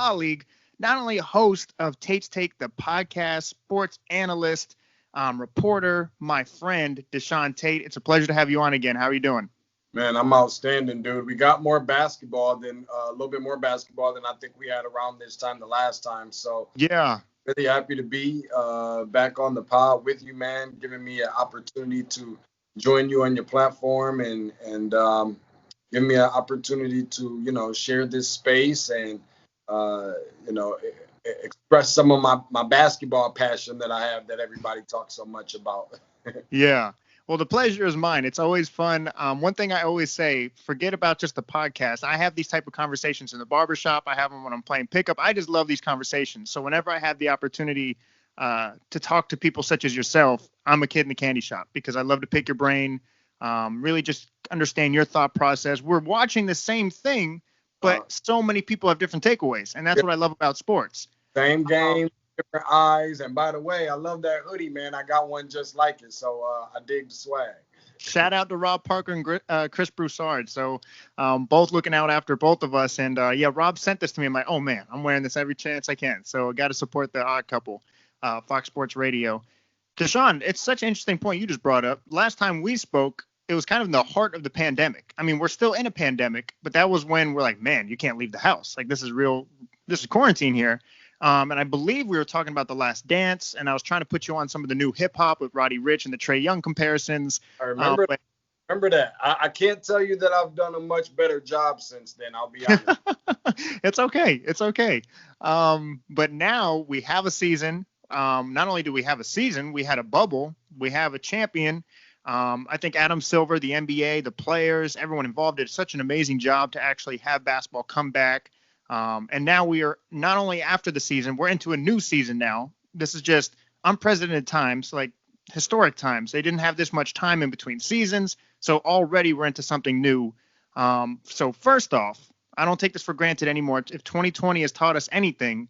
colleague, not only host of Tates Take the Podcast, sports analyst, reporter, my friend, Deshaun Tate. It's a pleasure to have you on again. How are you doing? Man, I'm outstanding, dude. We got more basketball than a little bit more basketball than I think we had around this time the last time. So yeah, really happy to be back on the pod with you, man. Giving me an opportunity to join you on your platform and give me an opportunity to share this space and express some of my basketball passion that I have that everybody talks so much about. Yeah. Well, the pleasure is mine. It's always fun. One thing I always say, forget about just the podcast. I have these type of conversations in the barbershop. I have them when I'm playing pickup. I just love these conversations. So whenever I have the opportunity to talk to people such as yourself, I'm a kid in the candy shop because I love to pick your brain, really just understand your thought process. We're watching the same thing, but so many people have different takeaways. And that's what I love about sports. Same game. Different eyes, and by the way, I love that hoodie, man. I got one just like it, so I dig the swag. Shout out to Rob Parker and Chris Broussard. So both looking out after both of us, and Rob sent this to me. I'm like, oh man, I'm wearing this every chance I can. So I got to support the Odd Couple, Fox Sports Radio. Deshaun, it's such an interesting point you just brought up. Last time we spoke, it was kind of in the heart of the pandemic. I mean, we're still in a pandemic, but that was when we're like, man, you can't leave the house. Like this is real. This is quarantine here. And I believe we were talking about The Last Dance, and I was trying to put you on some of the new hip hop with Roddy Ricch and the Trae Young comparisons. I remember that. I can't tell you that I've done a much better job since then. I'll be honest. It's okay. But now we have a season. Not only do we have a season, we had a bubble. We have a champion. I think Adam Silver, the NBA, the players, everyone involved did such an amazing job to actually have basketball come back. And now we are not only after the season, we're into a new season now. This is just unprecedented times, like historic times. They didn't have this much time in between seasons. So already we're into something new. So first off, I don't take this for granted anymore. If 2020 has taught us anything,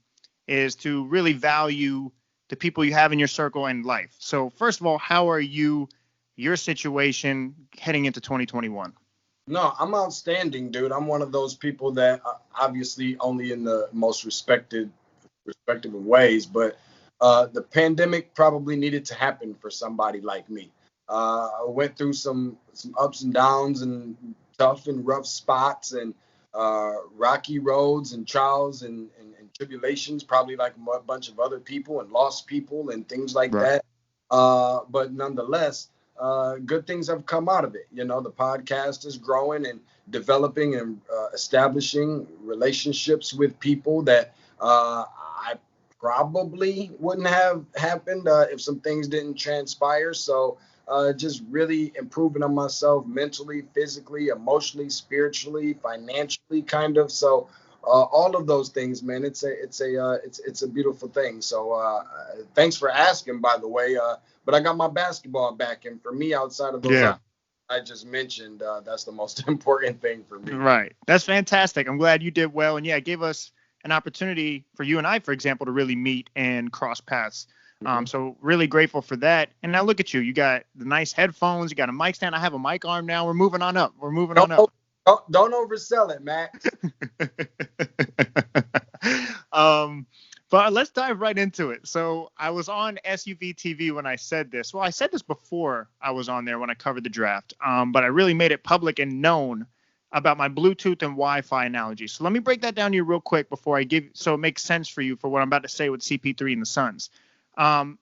is to really value the people you have in your circle and life. So first of all, how are you, your situation heading into 2021? No, I'm outstanding, dude. I'm one of those people that obviously only in the most respective of ways, but the pandemic probably needed to happen for somebody like me. I went through some ups and downs and tough and rough spots and rocky roads and trials and tribulations, probably like a bunch of other people and lost people and things like that. But nonetheless, good things have come out of it. The podcast is growing and developing and establishing relationships with people that I probably wouldn't have happened if some things didn't transpire. So just really improving on myself mentally, physically, emotionally, spiritually, financially, kind of. So all of those things, man, it's a beautiful thing. So thanks for asking, by the way. But I got my basketball back, and for me, outside of those I just mentioned, that's the most important thing for me. Right. That's fantastic. I'm glad you did well. And it gave us an opportunity for you and I, for example, to really meet and cross paths. So really grateful for that. And now look at you. You got the nice headphones. You got a mic stand. I have a mic arm now. We're moving on up. Don't oversell it, Matt. But let's dive right into it. So I was on SUV TV when I said this. Well, I said this before I was on there when I covered the draft. But I really made it public and known about my Bluetooth and Wi-Fi analogy. So let me break that down to you real quick before I so it makes sense for you for what I'm about to say with CP3 and the Suns.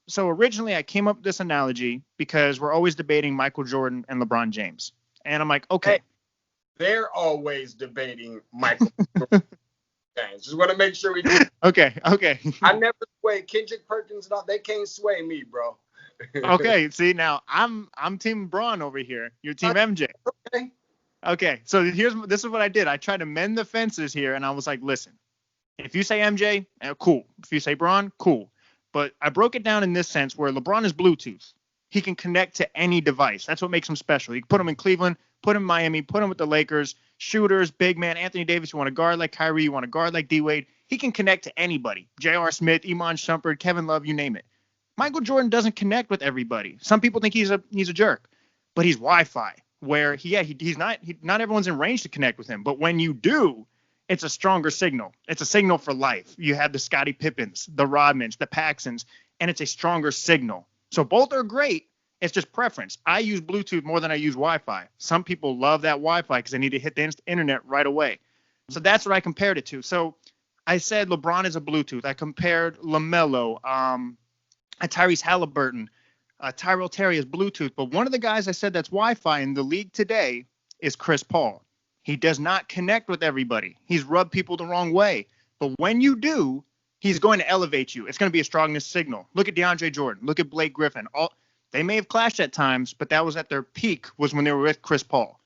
So originally I came up with this analogy because we're always debating Michael Jordan and LeBron James. And I'm like, okay. Hey, they're always debating Michael Jordan. Just want to make sure we do. Okay. I never sway Kendrick Perkins. They can't sway me, bro. Okay. See, now I'm Team Braun over here. You're Team MJ. Okay. So this is what I did. I tried to mend the fences here, and I was like, listen, if you say MJ, cool. If you say Braun, cool. But I broke it down in this sense where LeBron is Bluetooth. He can connect to any device. That's what makes him special. You can put him in Cleveland, put him in Miami, put him with the Lakers, shooters, big man, Anthony Davis. You want to guard like Kyrie, you want to guard like D-Wade. He can connect to anybody. J.R. Smith, Iman Shumpert, Kevin Love, you name it. Michael Jordan doesn't connect with everybody. Some people think he's a jerk, but he's Wi-Fi, where not everyone's in range to connect with him. But when you do, it's a stronger signal. It's a signal for life. You have the Scottie Pippins, the Rodmans, the Paxsons, and it's a stronger signal. So both are great. It's just preference. I use Bluetooth more than I use Wi-Fi. Some people love that Wi-Fi because they need to hit the internet right away. So that's what I compared it to. So I said LeBron is a Bluetooth. I compared LaMelo, Tyrese Halliburton, Tyrell Terry as Bluetooth. But one of the guys I said that's Wi-Fi in the league today is Chris Paul. He does not connect with everybody. He's rubbed people the wrong way. But when you do, he's going to elevate you. It's going to be a strongness signal. Look at DeAndre Jordan. Look at Blake Griffin. They may have clashed at times, but that was at their peak was when they were with Chris Paul.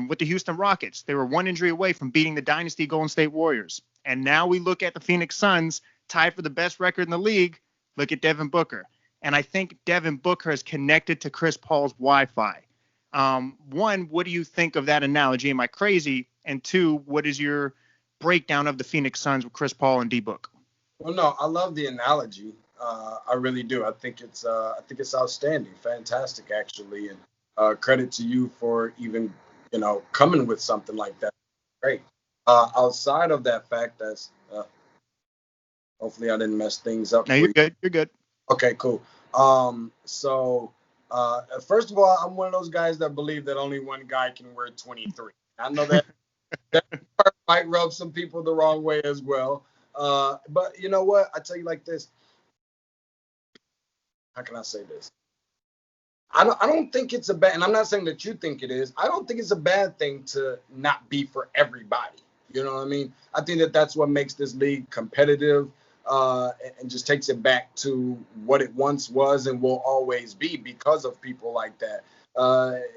With the Houston Rockets, they were one injury away from beating the dynasty Golden State Warriors. And now we look at the Phoenix Suns, tied for the best record in the league. Look at Devin Booker. And I think Devin Booker is connected to Chris Paul's Wi-Fi. One, what do you think of that analogy? Am I crazy? And two, what is your breakdown of the Phoenix Suns with Chris Paul and D-Book? Well, no, I love the analogy. I really do. I think it's outstanding, fantastic, actually, and credit to you for even coming with something like that. Great. Outside of that fact, that's hopefully I didn't mess things up. No, you're good. You're good. Okay, cool. So first of all, I'm one of those guys that believe that only one guy can wear 23. I know that part might rub some people the wrong way as well. But you know what? I tell you like this. How can I say this? I don't think it's a bad, and I'm not saying that you think it is. I don't think it's a bad thing to not be for everybody. You know what I mean? I think that that's what makes this league competitive, and just takes it back to what it once was and will always be because of people like that.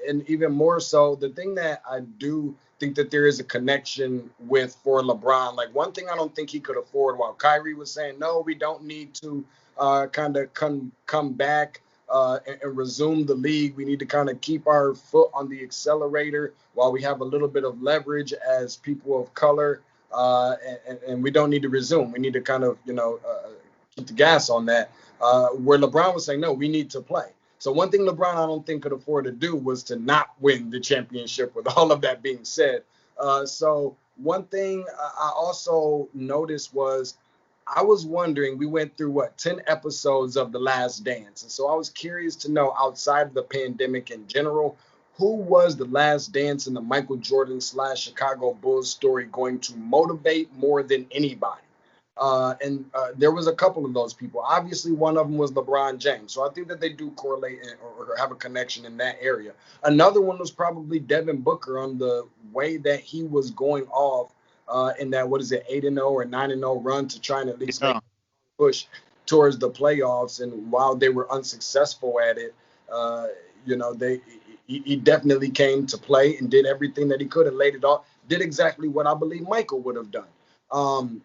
And even more so, the thing that I do think that there is a connection with for LeBron, like one thing I don't think he could afford, while Kyrie was saying, no, we don't need to kind of come back and resume the league. We need to kind of keep our foot on the accelerator while we have a little bit of leverage as people of color, and we don't need to resume. We need to kind of, keep the gas on that, where LeBron was saying, no, we need to play. So one thing LeBron I don't think could afford to do was to not win the championship, with all of that being said. So one thing I also noticed was, I was wondering, we went through 10 episodes of The Last Dance. And so I was curious to know, outside of the pandemic in general, who was The Last Dance in the Michael Jordan / Chicago Bulls story going to motivate more than anybody? And there was a couple of those people. Obviously, one of them was LeBron James. So I think that they do correlate or have a connection in that area. Another one was probably Devin Booker, on the way that he was going off in that, 8-0 or 9-0 run to try and at least make push towards the playoffs. And while they were unsuccessful at it, he definitely came to play and did everything that he could and laid it off. Did exactly what I believe Michael would have done.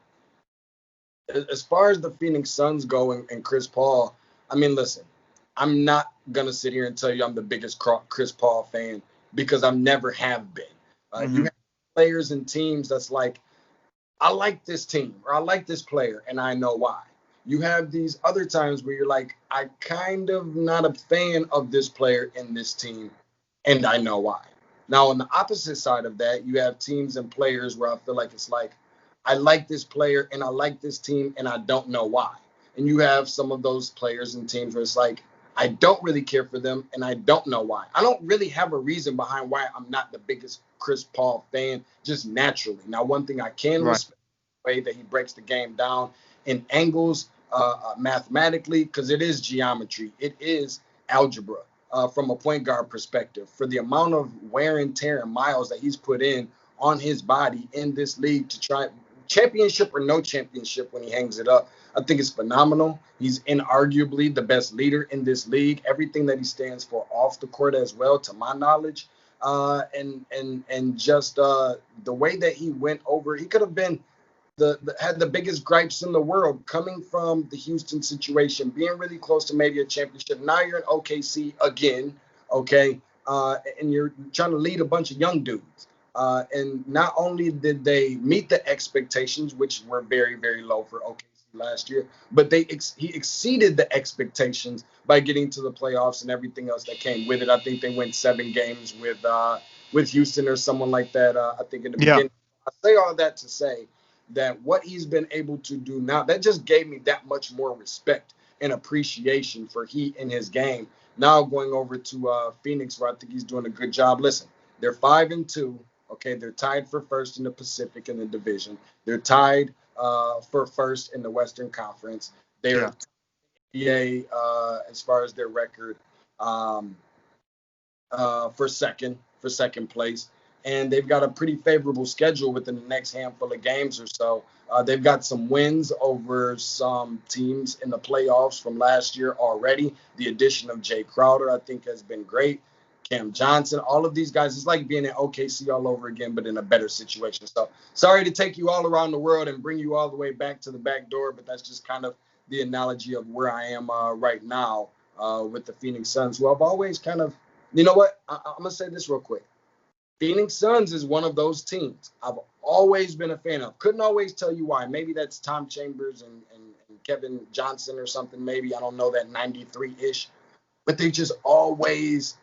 As far as the Phoenix Suns go and Chris Paul, I mean, listen, I'm not going to sit here and tell you I'm the biggest Chris Paul fan, because I never have been. You have players and teams that's like, I like this team or I like this player and I know why. You have these other times where you're like, I kind of not a fan of this player in this team and I know why. Now, on the opposite side of that, you have teams and players where I feel like it's like, I like this player and I like this team and I don't know why. And you have some of those players and teams where it's like, I don't really care for them and I don't know why. I don't really have a reason behind why I'm not the biggest Chris Paul fan, just naturally. Now, one thing I can respect the way that he breaks the game down in angles, mathematically, because it is geometry. It is algebra from a point guard perspective. For the amount of wear and tear and miles that he's put in on his body in this league to try championship or no championship when he hangs it up, I think it's phenomenal. He's inarguably the best leader in this league. Everything that he stands for off the court as well, to my knowledge. And just the way that he went over, he could have been had the biggest gripes in the world coming from the Houston situation, being really close to maybe a championship. Now you're in OKC again, okay, and you're trying to lead a bunch of young dudes. And not only did they meet the expectations, which were very, very low for OKC last year, but he exceeded the expectations by getting to the playoffs and everything else that came with it. I think they went 7 games with Houston or someone like that. I think in the beginning. I say all that to say that what he's been able to do now, that just gave me that much more respect and appreciation for he in his game. Now going over to Phoenix, where I think he's doing a good job. Listen, they're 5-2. Okay, they're tied for first in the Pacific in the division. They're tied for first in the Western Conference. They're NBA as far as their record for second place, and they've got a pretty favorable schedule within the next handful of games or so. They've got some wins over some teams in the playoffs from last year already. The addition of Jay Crowder, I think, has been great. Cam Johnson, all of these guys, it's like being in OKC all over again, but in a better situation. So sorry to take you all around the world and bring you all the way back to the back door, but that's just kind of the analogy of where I am right now with the Phoenix Suns, who I've always kind of, you know what, I'm going to say this real quick. Phoenix Suns is one of those teams I've always been a fan of. Couldn't always tell you why. Maybe that's Tom Chambers and Kevin Johnson or something. Maybe, I don't know, that 93-ish. But they just always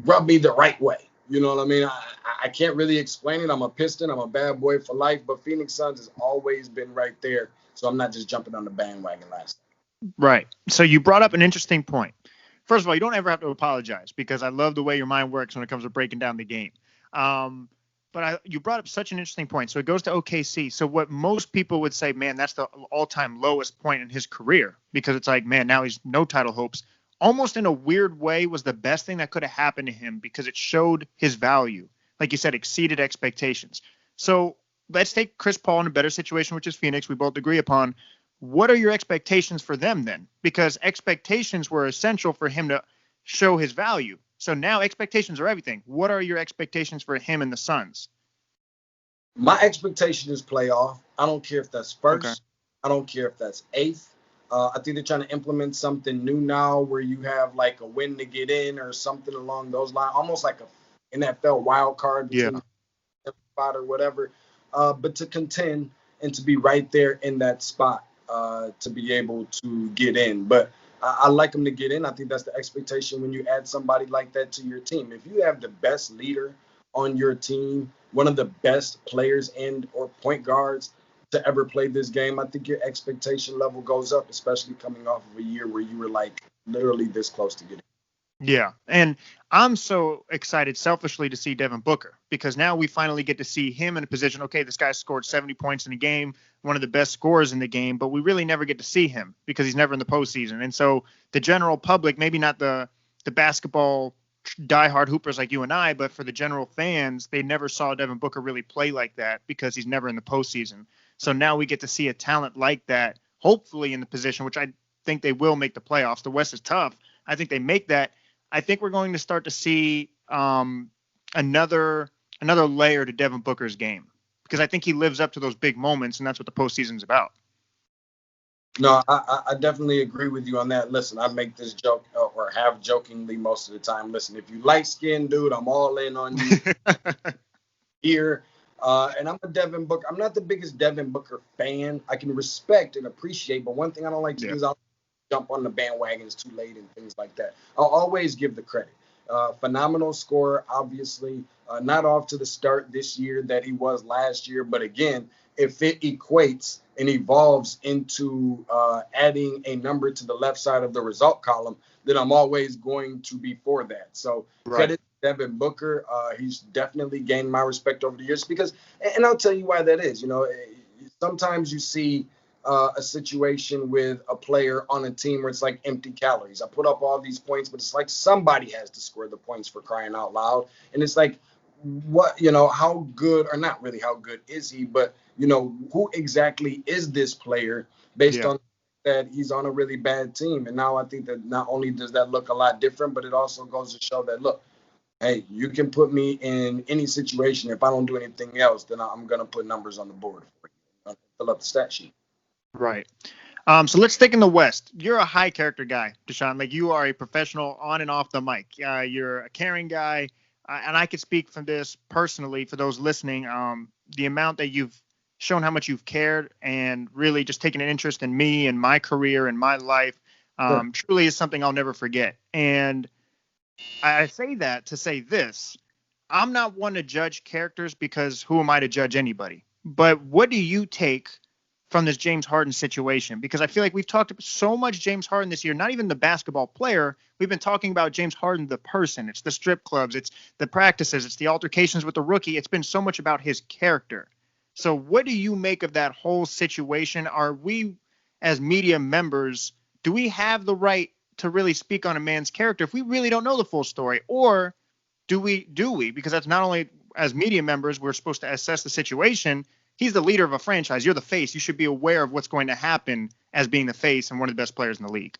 rub me the right way. You know what I mean? I can't really explain it. I'm a Piston. I'm a bad boy for life. But Phoenix Suns has always been right there. So I'm not just jumping on the bandwagon last night. Right. So you brought up an interesting point. First of all, you don't ever have to apologize because I love the way your mind works when it comes to breaking down the game. But you brought up such an interesting point. So it goes to OKC. So what most people would say, man, that's the all-time lowest point in his career because it's like, man, now he's no title hopes. Almost in a weird way was the best thing that could have happened to him because it showed his value. Like you said, exceeded expectations. So let's take Chris Paul in a better situation, which is Phoenix. We both agree upon. What are your expectations for them then? Because expectations were essential for him to show his value. So now expectations are everything. What are your expectations for him and the Suns? My expectation is playoff. I don't care if that's first. Okay. I don't care if that's eighth. I think they're trying to implement something new now where you have like a win to get in or something along those lines, almost like a NFL wild card between spot or whatever. But to contend and to be right there in that spot to be able to get in. But I like them to get in. I think that's the expectation when you add somebody like that to your team. If you have the best leader on your team, one of the best players and or point guards to ever play this game, I think your expectation level goes up, especially coming off of a year where you were like literally this close to getting. Yeah. And I'm so excited selfishly to see Devin Booker because now we finally get to see him in a position. Okay, this guy scored 70 points in a game, one of the best scorers in the game, but we really never get to see him because he's never in the postseason. And so the general public, maybe not the basketball diehard hoopers like you and I, but for the general fans, they never saw Devin Booker really play like that because he's never in the postseason. So now we get to see a talent like that, hopefully in the position, which I think they will make the playoffs. The West is tough. I think they make that. I think we're going to start to see another layer to Devin Booker's game because I think he lives up to those big moments, and that's what the postseason's about. No, I definitely agree with you on that. Listen, I make this joke or have jokingly most of the time. Listen, if you light-skinned dude, I'm all in on you here. And I'm a Devin Booker. I'm not the biggest Devin Booker fan. I can respect and appreciate, but one thing I don't like to do is I'll jump on the bandwagon. It's too late and things like that. I'll always give the credit. Phenomenal scorer, obviously. Not off to the start this year that he was last year, but again, if it equates and evolves into adding a number to the left side of the result column, then I'm always going to be for that. So credit to Devin Booker. He's definitely gained my respect over the years because, and I'll tell you why that is. You know, sometimes you see a situation with a player on a team where it's like empty calories. I put up all these points, but it's like somebody has to score the points for crying out loud. And it's like, what, you know, how good, or not really how good is he, but, you know, who exactly is this player based on that he's on a really bad team? And now I think that not only does that look a lot different, but it also goes to show that, look, hey, you can put me in any situation. If I don't do anything else, then I'm going to put numbers on the board for you. Fill up the stat sheet. Right. So let's stick in the West. You're a high character guy, Deshaun. Like, you are a professional on and off the mic. You're a caring guy. And I could speak from this personally for those listening. The amount that you've shown how much you've cared and really just taken an interest in me and my career and my life truly is something I'll never forget. And I say that to say this. I'm not one to judge characters because who am I to judge anybody? But what do you take from this James Harden situation? Because I feel like we've talked so much James Harden this year, not even the basketball player. We've been talking about James Harden, the person. It's the strip clubs. It's the practices. It's the altercations with the rookie. It's been so much about his character. So what do you make of that whole situation? Are we, as media members, do we have the right to really speak on a man's character if we really don't know the full story? Or do we? Because that's not only as media members, we're supposed to assess the situation. He's the leader of a franchise. You're the face. You should be aware of what's going to happen as being the face and one of the best players in the league.